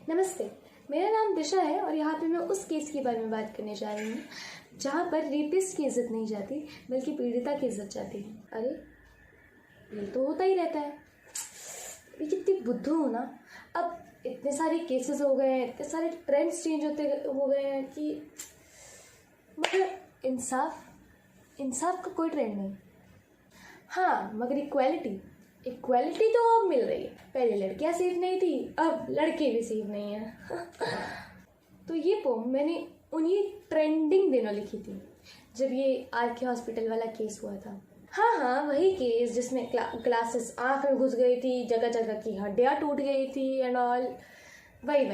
नमस्ते, मेरा नाम दिशा है और यहाँ पे मैं उस केस के बारे में बात करने जा रही हूँ जहाँ पर रेपिस्ट की इज्जत नहीं जाती बल्कि पीड़िता की इज्जत जाती है। अरे ये तो होता ही रहता है। ये कितनी बुद्धू हो ना। अब इतने सारे केसेस हो गए हैं, इतने सारे ट्रेंड्स चेंज हो गए हैं कि मतलब इंसाफ का कोई ट्रेंड नहीं। हाँ, मगर इक्वालिटी तो अब मिल रही है। पहले लड़कियां सेफ नहीं थी, अब लड़के भी सेफ नहीं हैं। तो ये पोम मैंने उन्हीं ट्रेंडिंग दिनों लिखी थी जब ये आरके हॉस्पिटल वाला केस हुआ था। हाँ, वही केस जिसमें ग्लासेस आँख में घुस गई थी, जगह जगह की हड्डियाँ टूट गई थी एंड ऑल। वही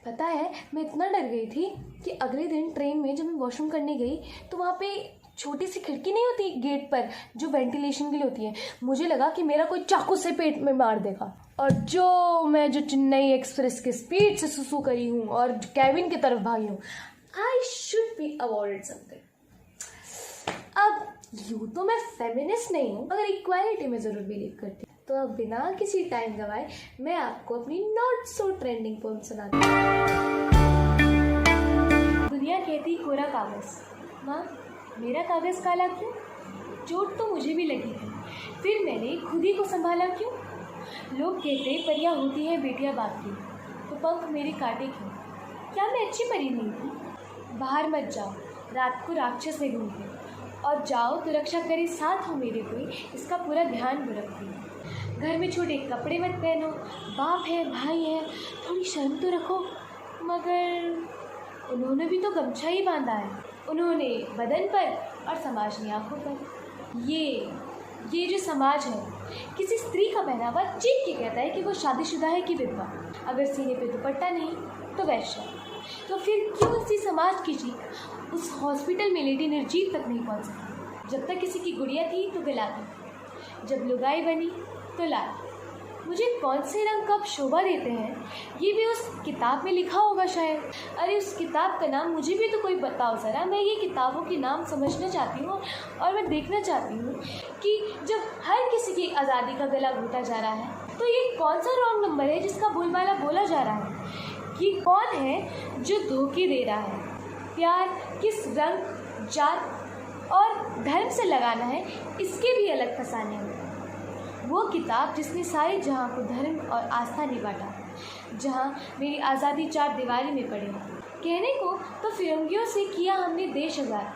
पता है, मैं इतना डर गई थी कि अगले दिन ट्रेन में जब मैं वॉशरूम करने गई तो वहाँ पे छोटी सी खिड़की नहीं होती गेट पर जो वेंटिलेशन के लिए होती है। मुझे लगा कि मेरा कोई चाकू से पेट में मार देगा। और जो चेन्नई एक्सप्रेस के स्पीड से सुसु करी हूँ और कैबिन की तरफ भागी हूँ। I should be awarded something. अब यूँ तो मैं फेमिनिस्ट नहीं हूँ मगर इक्वालिटी में ज़रूर बिलीव करती हूँ। तो अब बिना किसी टाइम गवाए मैं आपको अपनी नॉट सो ट्रेंडिंग पोएम सुनाती हूँ। दुनिया कहती कोरा कागज़, माँ मेरा कागज़ काला क्यों? चोट तो मुझे भी लगी थी, फिर मैंने खुद ही को संभाला क्यों? लोग कहते परियां होती हैं बेटियां बाप की, तो पंख मेरे काटे क्यों? क्या मैं अच्छी परी नहीं थी? बाहर मत जाओ, रात को राक्षस में घूमते, और जाओ तो रक्षा करे साथ हो मेरे कोई, इसका पूरा ध्यान रखती। घर में छोटे कपड़े मत पहनो, बाप है भाई है, थोड़ी शर्म तो रखो। मगर उन्होंने भी तो गमछा ही बांधा है, उन्होंने बदन पर और समाज ने आँखों पर। ये जो समाज है किसी स्त्री का पहनावा चीख के कहता है कि वो शादीशुदा है कि विधवा। अगर सीने पे दुपट्टा नहीं तो वैश्या। तो फिर क्यों इसी समाज की चीख उस हॉस्पिटल में लेटी निर्जीव तक नहीं पहुंच सकी? जब तक किसी की गुड़िया थी तो गुलाबी, जब लुगाई बनी तो लाल। मुझे कौन से रंग कब शोभा देते हैं ये भी उस किताब में लिखा होगा शायद। अरे उस किताब का नाम मुझे भी तो कोई बताओ ज़रा। मैं ये किताबों के नाम समझना चाहती हूँ और मैं देखना चाहती हूँ कि जब हर किसी की आज़ादी का गला घोटा जा रहा है तो ये कौन सा रॉन्ग नंबर है जिसका बोलबाला बोला जा रहा है? ये कौन है जो धोखे दे रहा है? प्यार किस रंग, जात और धर्म से लगाना है इसके भी अलग फसाने हैं। वो किताब जिसने सारे जहाँ को धर्म और आस्था नहीं बांटा, जहाँ मेरी आज़ादी चार दीवारी में पड़ी। कहने को तो फिरंगियों से किया हमने देश आज़ाद,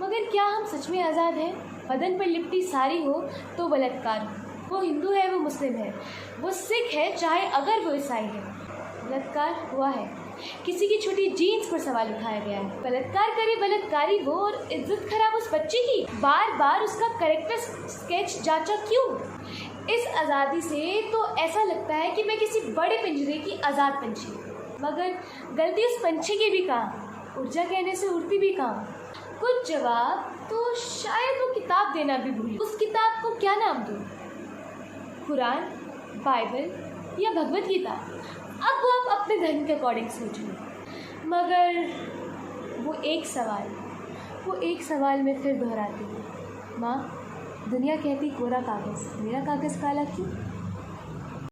मगर क्या हम सच में आज़ाद हैं? बदन पर लिपटी साड़ी हो तो बलात्कार हो, वो हिंदू है वो मुस्लिम है वो सिख है चाहे अगर वो ईसाई है। बलात्कार हुआ है, किसी की छोटी जीन्स पर सवाल उठाया गया है। बलात्कार करे बलात्कारी वो और इज्जत खराब उस बच्चे की। बार बार उसका कैरेक्टर स्केच जांचा क्यों? इस आज़ादी से तो ऐसा लगता है कि मैं किसी बड़े पिंजरे की आज़ाद पंछी, मगर गलती उस पंछी की भी कहाँ, ऊर्जा कहने से उड़ती भी कहाँ। कुछ जवाब तो शायद वो किताब देना भी भूली। उस किताब को क्या नाम दूँ? कुरान, बाइबल या भगवत गीता? अब वो आप अपने धर्म के अकॉर्डिंग सोच लो। मगर वो एक सवाल मैं फिर दोहराती हूँ। माँ दुनिया कहती कोरा कागज़, मेरा कागज़ काला क्यों?